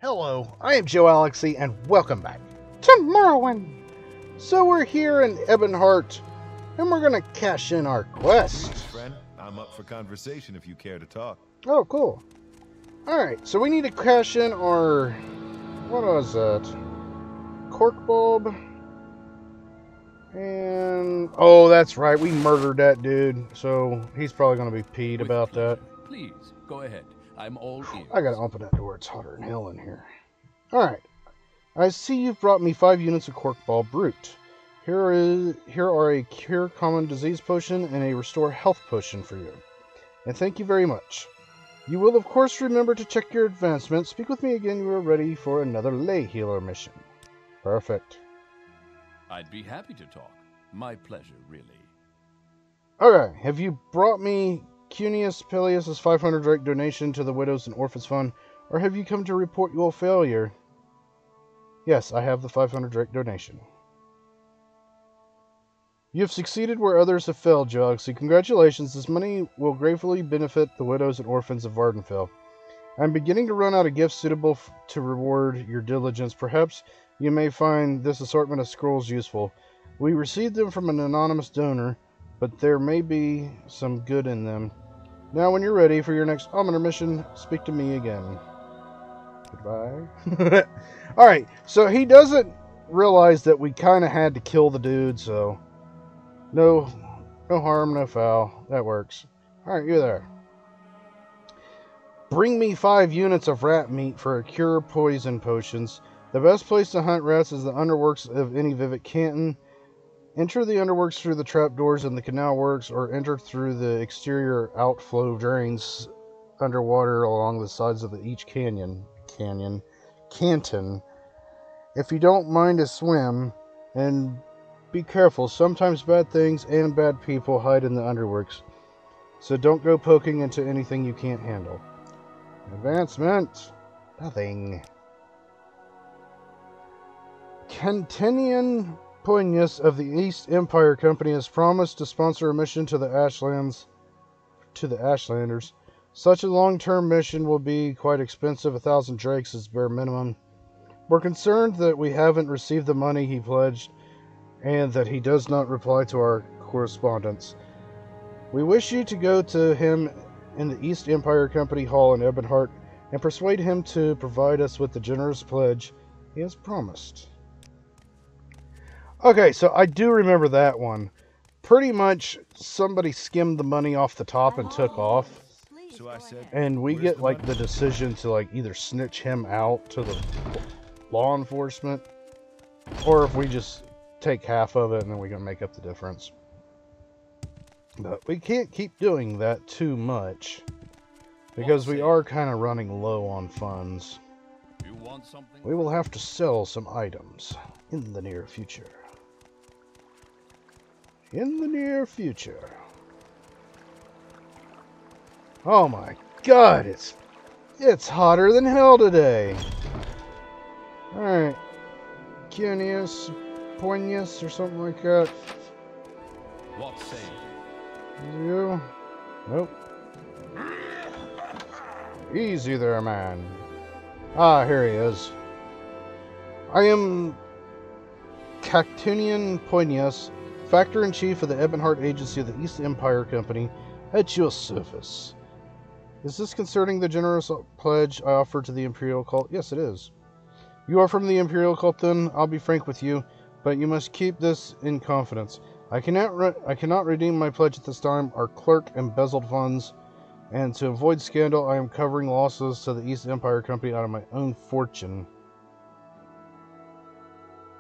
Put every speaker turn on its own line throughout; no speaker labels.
Hello, I am Joalixy, and welcome back to Morrowind. So we're here in Ebonheart, and we're gonna cash in our quest.
Friend, I'm up for conversation if you care to talk.
Oh, cool. Alright, so we need to cash in our... what was that? Cork bulb. And... oh, that's right, we murdered that dude, so he's probably gonna be peed about that.
Please, go ahead. I'm all ears.
I gotta open that door, it's hotter than hell in here. Alright. I see you've brought me 5 units of cork bulb root. Here are a cure common disease potion and a restore health potion for you. And thank you very much. You will of course remember to check your advancement. Speak with me again when you are ready for another lay healer mission. Perfect.
I'd be happy to talk. My pleasure, really.
Okay, have you brought me Cunius Peleus' 500 direct donation to the Widows and Orphans Fund, or have you come to report your failure? Yes, I have the 500 direct donation. You have succeeded where others have failed, Joalixy. Congratulations, this money will gratefully benefit the widows and orphans of Vardenfell. I'm beginning to run out of gifts suitable to reward your diligence. Perhaps you may find this assortment of scrolls useful. We received them from an anonymous donor, but there may be some good in them. Now, when you're ready for your next Almoner mission, speak to me again. Goodbye. Alright, so he doesn't realize that we kind of had to kill the dude, so... No harm, no foul. That works. Alright, you there. Bring me 5 units of rat meat for a cure poison potions. The best place to hunt rats is the underworks of any Vivid Canton. Enter the underworks through the trapdoors in the canal works, or enter through the exterior outflow drains underwater along the sides of each canton. If you don't mind a swim, and be careful, sometimes bad things and bad people hide in the underworks, so don't go poking into anything you can't handle. Advancement? Nothing. Cantinian Poignus of the East Empire Company has promised to sponsor a mission to the Ashlanders. Such a long-term mission will be quite expensive. 1,000 drakes is bare minimum. We're concerned that we haven't received the money he pledged, and that he does not reply to our correspondence. We wish you to go to him in the East Empire Company Hall in Ebonheart and persuade him to provide us with the generous pledge he has promised. Okay, so I do remember that one. Pretty much somebody skimmed the money off the top and took off.
So I said,
And we get like the decision to like either snitch him out to the law enforcement, or if we just take half of it and then we can make up the difference. But we can't keep doing that too much, because we are kind of running low on funds.
You want something?
We will have to sell some items in the near future. In the near future. Oh my god, it's hotter than hell today. Alright. Cunius Poignus or something like that.
What say you?
You? Nope. Easy there, man. Ah, here he is. I am Cactunian Poignus, Factor-in-Chief of the Ebonheart Agency of the East Empire Company, at your service. Is this concerning the generous pledge I offered to the Imperial Cult? Yes, it is. You are from the Imperial Cult, then? I'll be frank with you, but you must keep this in confidence. I cannot redeem my pledge at this time. Our clerk embezzled funds, and to avoid scandal, I am covering losses to the East Empire Company out of my own fortune.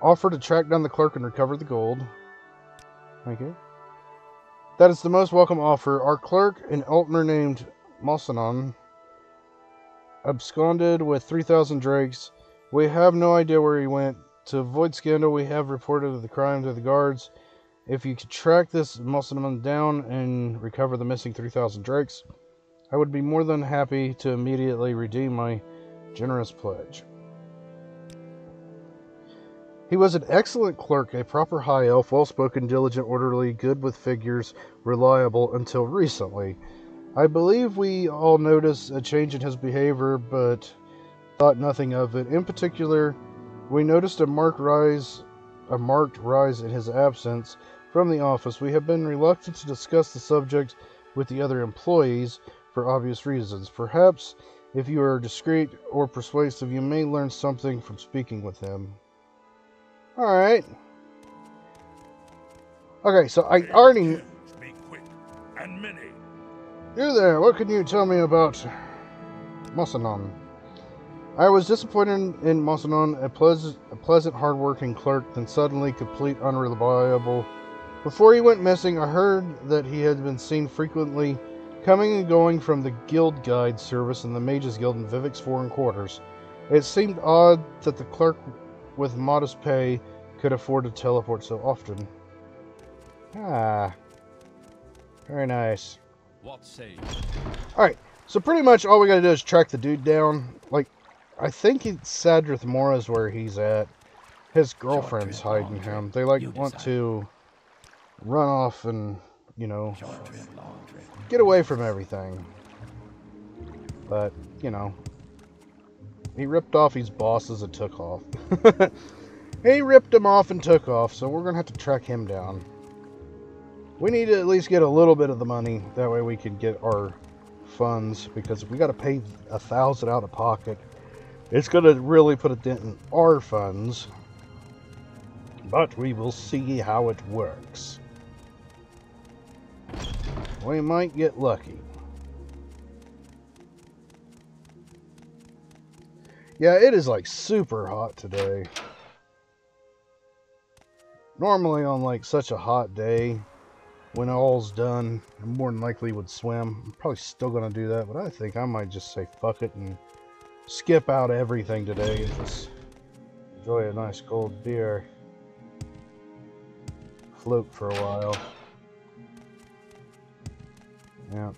Offer to track down the clerk and recover the gold. Thank you. That is the most welcome offer. Our clerk, an Altner named Mosanon, absconded with 3,000 drakes. We have no idea where he went. To avoid scandal, we have reported the crime to the guards. If you could track this Mosanon down and recover the missing 3,000 drakes, I would be more than happy to immediately redeem my generous pledge. He was an excellent clerk, a proper high elf, well-spoken, diligent, orderly, good with figures, reliable until recently. I believe we all noticed a change in his behavior, but thought nothing of it. In particular, we noticed a marked rise in his absence from the office. We have been reluctant to discuss the subject with the other employees for obvious reasons. Perhaps, if you are discreet or persuasive, you may learn something from speaking with him. Alright. Okay, so I already...
Speak quick and many.
You there, what can you tell me about Mosanon? I was disappointed in Mosanon, a pleasant, hard-working clerk, then suddenly complete unreliable. Before he went missing, I heard that he had been seen frequently coming and going from the guild guide service in the Mages Guild in Vivek's foreign quarters. It seemed odd that the clerk with modest pay could afford to teleport so often. Ah. Very nice.
What say you?
Alright, so pretty much all we gotta do is track the dude down. Like, I think Sadrith Mora is where he's at. His girlfriend's hiding him. They, like, want to run off and, you know, get away from everything. But, you know, he ripped off his bosses and took off. He ripped them off and took off, so we're gonna have to track him down. We need to at least get a little bit of the money. That way we can get our funds, because if we gotta pay 1,000 out of pocket, it's gonna really put a dent in our funds. But we will see how it works. We might get lucky. Yeah, it is like super hot today. Normally on like such a hot day, when all's done, I more than likely would swim. I'm probably still going to do that, but I think I might just say fuck it and skip out everything today and just enjoy a nice cold beer. Float for a while. Yeah.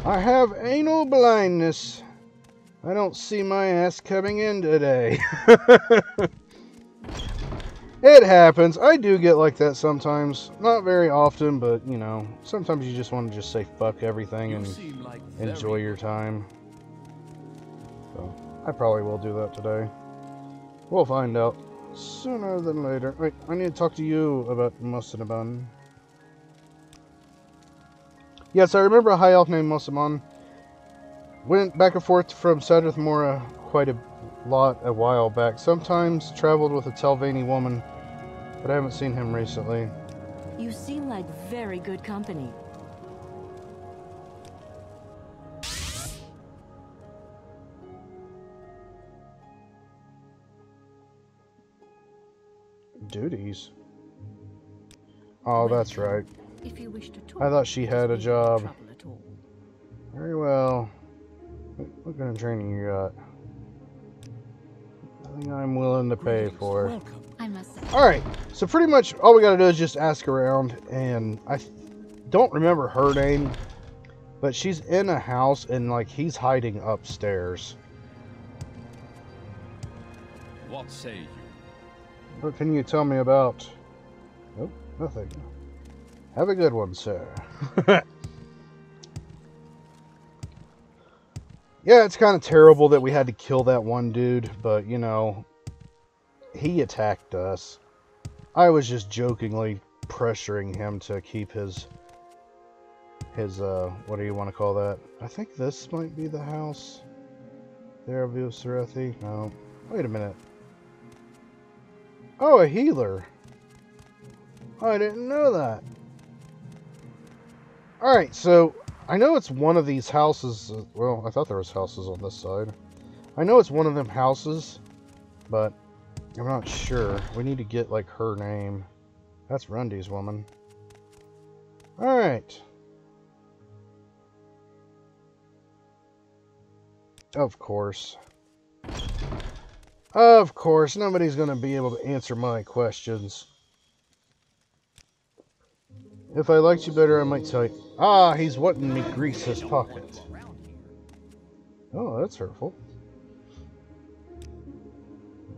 I have anal blindness. I don't see my ass coming in today. It happens. I do get like that sometimes. Not very often, but, you know, sometimes you just want to just say fuck everything and enjoy your time. So, I probably will do that today. We'll find out sooner than later. Wait, I need to talk to you about Mosanon. Yes, I remember a high elf named Mosanon. Went back and forth from Sadrith Mora quite a lot a while back. Sometimes traveled with a Telvanni woman, but I haven't seen him recently.
You seem like very good company.
Duties? Oh, that's right.
If you wish to talk,
I thought she had a job.
trouble at all.
Very well. What kind of training you got? Nothing I'm willing to pay for.
Welcome.
I must say.
Alright, so pretty much all we gotta do is just ask around, and I don't remember her name, but she's in a house, and like he's hiding upstairs.
What say you?
What can you tell me about? Nope, nothing. Have a good one, sir. Yeah, it's kind of terrible that we had to kill that one dude, but, you know, he attacked us. I was just jokingly pressuring him to keep his what do you want to call that? I think this might be the house. There, Vucerethi. No. Wait a minute. Oh, a healer. I didn't know that. Alright, so I know it's one of these houses. Well, I thought there was houses on this side. I know it's one of them houses, but I'm not sure. We need to get, like, her name. That's Rundy's woman. Alright. Of course. Of course, nobody's going to be able to answer my questions. If I liked you better, I might tell you. Ah, he's wanting me to grease his pocket. Oh, that's hurtful.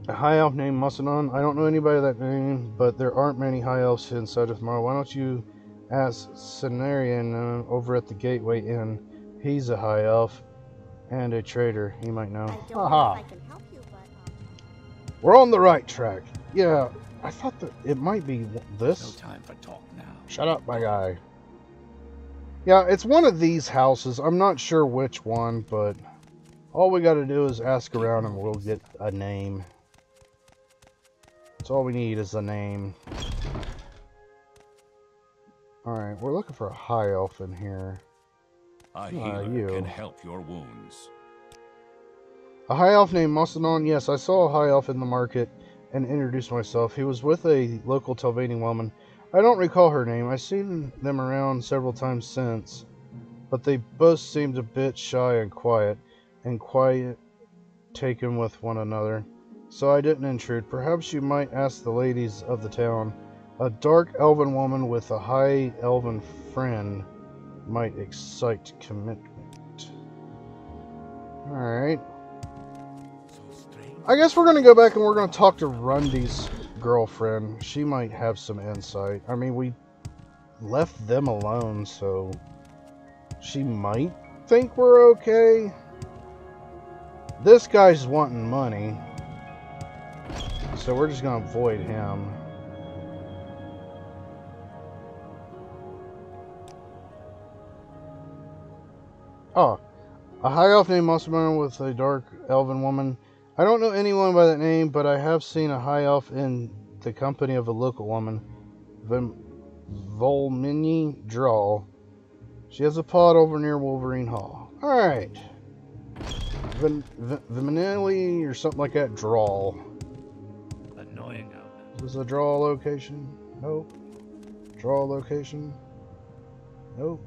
A high elf named Mosanon. I don't know anybody that name, but there aren't many high elves inside of Morrowind. Why don't you ask Cenarian over at the Gateway Inn? He's a high elf. And a trader, you might know.
I don't know
Haha.
if I can help you, but
We're on the right track. Yeah, I thought that it might be
No
this.
time for talk now.
Shut up, my guy. Yeah, it's one of these houses. I'm not sure which one, but all we got to do is ask around and we'll get a name. That's all we need is a name. Alright, we're looking for a high elf in here.
A healer
you.
can help your wounds.
A high elf named Macedon. Yes, I saw a high elf in the market and introduced myself. He was with a local Telvanian woman. I don't recall her name. I've seen them around several times since, but they both seemed a bit shy and quiet taken with one another. So I didn't intrude. Perhaps you might ask the ladies of the town. A dark elven woman with a high elven friend might excite commitment. Alright. I guess we're going to go back and we're going to talk to Rundy's girlfriend. She might have some insight. I mean, we left them alone, so she might think we're okay. This guy's wanting money, so we're just going to avoid him. Oh, a high elf named Mossman with a dark elven woman. I don't know anyone by that name, but I have seen a high elf in the company of a local woman, Volmini Drawl. She has a pod over near Wolverine Hall. Alright. Viminelli or something like that. Drawl.
Annoying out.
Is this a draw location? Nope. Draw location? Nope.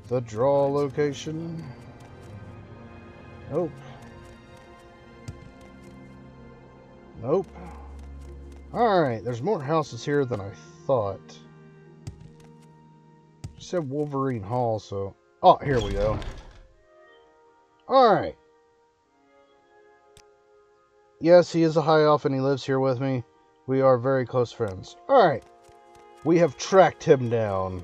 The draw location? Nope. Nope. Alright, there's more houses here than I thought. She said Wolverine Hall, so... Oh, here we go. Alright. Yes, he is a high elf and he lives here with me. We are very close friends. Alright. We have tracked him down.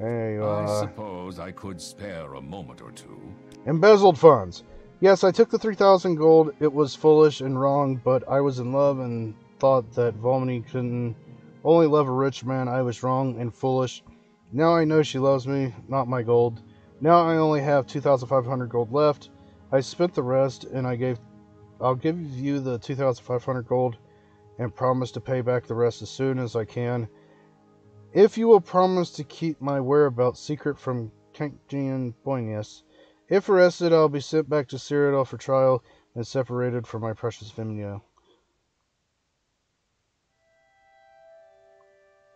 There you
I
are.
suppose I could spare a moment or two.
Embezzled funds. Yes, I took the 3,000 gold. It was foolish and wrong, but I was in love and thought that Volmini couldn't only love a rich man. I was wrong and foolish. Now I know she loves me, not my gold. Now I only have 2,500 gold left. I spent the rest, and I'll give you the 2,500 gold and promise to pay back the rest as soon as I can. If you will promise to keep my whereabouts secret from Kankian Boynius. If arrested, I'll be sent back to Cyrodiil for trial and separated from my precious Vimeo.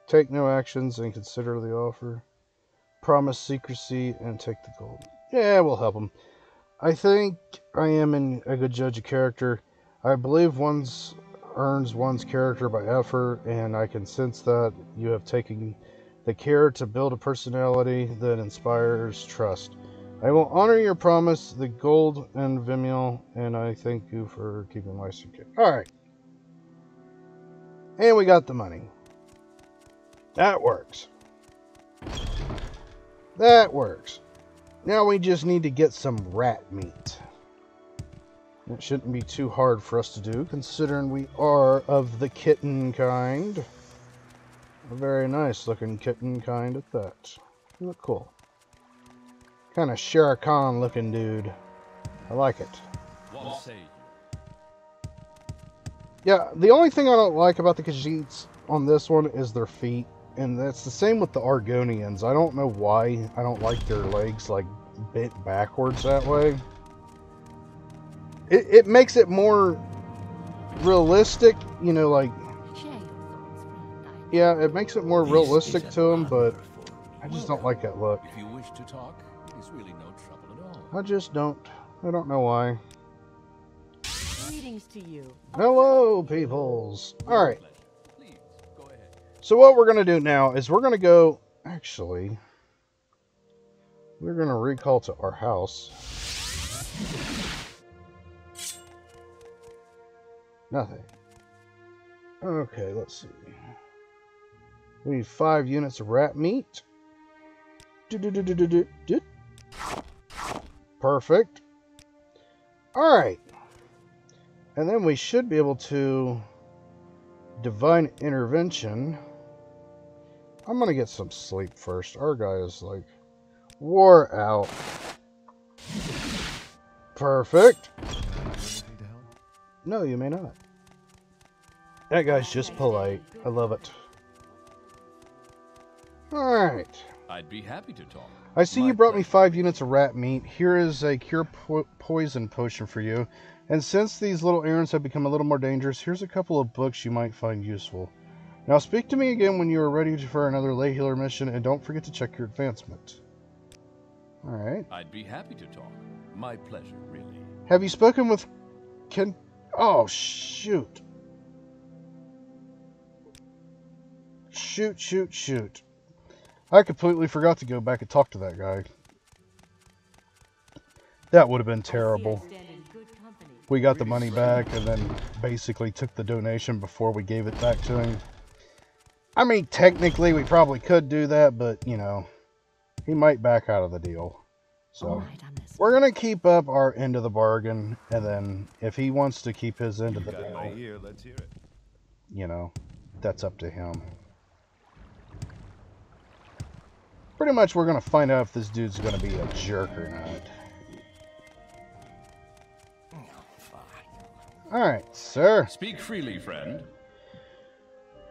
Take no actions and consider the offer. Promise secrecy and take the gold. Yeah, we'll help him. I think I am a good judge of character. I believe one's earns one's character by effort, and I can sense that you have taken the care to build a personality that inspires trust. I will honor your promise, the gold and Vimeo, and I thank you for keeping my secret. Alright. And we got the money. That works. That works. Now we just need to get some rat meat. It shouldn't be too hard for us to do, considering we are of the kitten kind. A very nice looking kitten kind at that. You look cool. Kind of Shere Khan looking dude. I like it.
What say you?
Yeah, the only thing I don't like about the Khajiits on this one is their feet. And that's the same with the Argonians. I don't know why I don't like their legs like bent backwards that way. It makes it more realistic, you know, like,
Share your thoughts, friend.
yeah, it makes it more
This
realistic
is
to
an
them, but
honor for
I
you.
just don't like that look.
If you wish to talk, it's really no trouble at all.
I just don't. I don't know why.
Greetings to you.
Hello, peoples. Alright,
Please, go ahead.
so what we're going to do now is we're going to go, actually, we're going to recall to our house. Nothing. Okay, let's see. We need 5 units of rat meat. Perfect. Alright. And then we should be able to divine intervention. I'm gonna get some sleep first. Our guy is like wore out. Perfect.
Anything to help?
No, you may not. That guy's just polite. I love it. Alright.
I'd be happy to talk.
I see
My
you brought me
pleasure.
5 units of rat meat. Here is a cure poison potion for you. And since these little errands have become a little more dangerous, here's a couple of books you might find useful. Now speak to me again when you are ready for another lay healer mission, and don't forget to check your advancement. Alright.
I'd be happy to talk. My pleasure, really.
Have you spoken with Ken? Oh, shoot. Shoot. I completely forgot to go back and talk to that guy. That would have been terrible. We got the money back and then basically took the donation before we gave it back to him. I mean, technically we probably could do that, but, you know, he might back out of the deal. So,
Alright, I'm listening.
we're going to keep up our end of the bargain, and then if he wants to keep his end of
You
the
got my
deal,
ear, let's hear it.
you know, that's up to him. Pretty much we're going to find out if this dude's going to be a jerk or not. Alright, sir.
Speak freely, friend.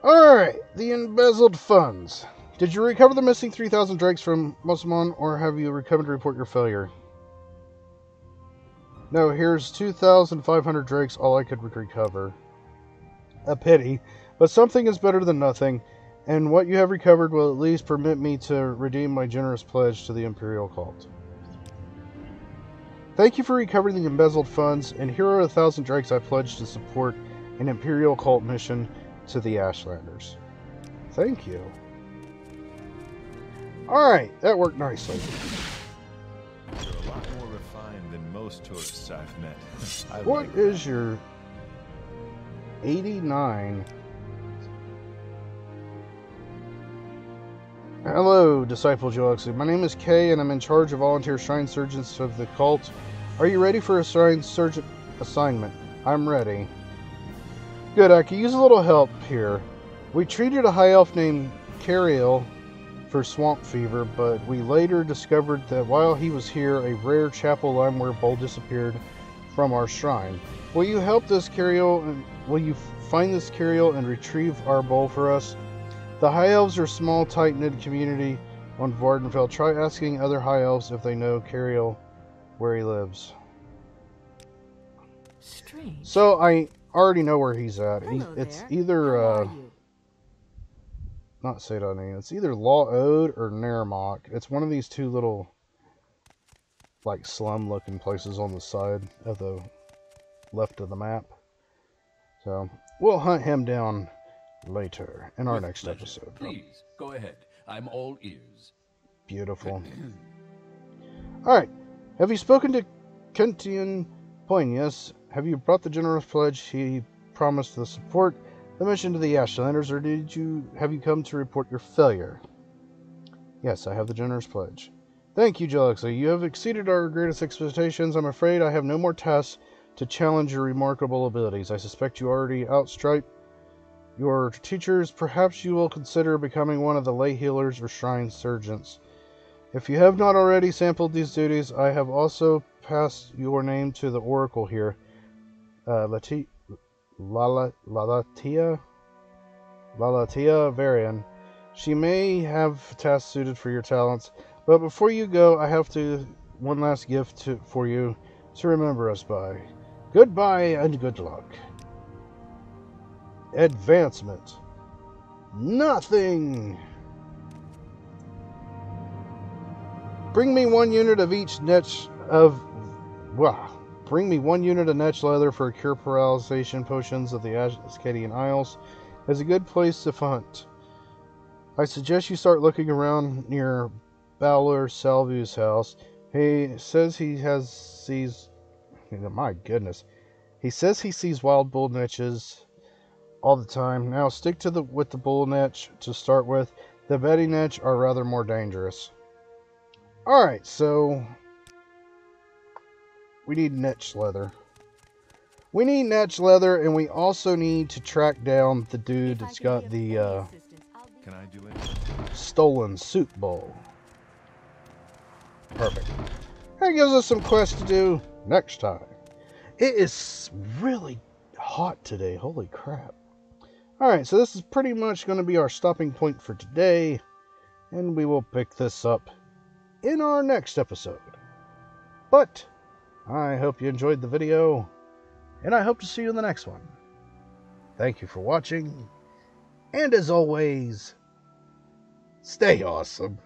Alright, the embezzled funds. Did you recover the missing 3,000 drakes from Mosamon, or have you recovered to report your failure? No, here's 2,500 drakes, all I could recover. A pity, but something is better than nothing, and what you have recovered will at least permit me to redeem my generous pledge to the Imperial cult. Thank you for recovering the embezzled funds, and here are 1,000 drakes I pledged to support an Imperial cult mission to the Ashlanders. Thank you. Alright, that worked nicely.
You're a lot more refined than most tourists I've met. I
What
like
is
that.
your 89? Hello, Disciple Joalixy. My name is Kay, and I'm in charge of volunteer shrine surgeons of the cult. Are you ready for a shrine surgeon assignment? I'm ready. Good, I could use a little help here. We treated a high elf named Cariel for swamp fever, but we later discovered that while he was here, a rare chapel limeware bowl disappeared from our shrine. Will you help this Cariel, and will you find this Cariel and retrieve our bowl for us? The High Elves are a small, tight-knit community on Vardenfell. Try asking other High Elves if they know Cariel where he lives.
Strange.
So, I already know where he's at.
Hello
It's
there.
either,
How are you?
not Sedani, it's either Law Ode or Nermok. It's one of these two little, like, slum-looking places on the side of the left of the map. So, we'll hunt him down later in our
With
next
pleasure.
episode.
Please, go ahead. I'm all ears.
Beautiful. Alright. Have you spoken to Kentian Poignus? Have you brought the generous pledge he promised to support the mission to the Ashlanders, or have you come to report your failure? Yes, I have the generous pledge. Thank you, Joalixy. You have exceeded our greatest expectations. I'm afraid I have no more tasks to challenge your remarkable abilities. I suspect you already outstrip your teachers. Perhaps you will consider becoming one of the lay healers or shrine surgeons. If you have not already sampled these duties, I have also passed your name to the oracle here, Lalatia Varian. She may have tasks suited for your talents, but before you go, I have one last gift for you to remember us by. Goodbye and good luck. Advancement. Nothing. Bring me 1 unit of each niche of... Wow. Bring me 1 unit of niche leather for cure paralyzation potions of the Ascadian Isles. It's a good place to hunt. I suggest you start looking around near Balor Salvu's house. He says he sees... My goodness. He says he sees wild bull niches all the time. Now stick with the bull niche to start with. The betty niche are rather more dangerous. Alright, so We need netch leather. We need netch leather, and we also need to track down the dude that's got the
Can I do it?
stolen soup bowl. Perfect. That gives us some quests to do next time. It is really hot today. Holy crap. Alright, so this is pretty much going to be our stopping point for today. And we will pick this up in our next episode. But I hope you enjoyed the video. And I hope to see you in the next one. Thank you for watching. And as always, stay awesome.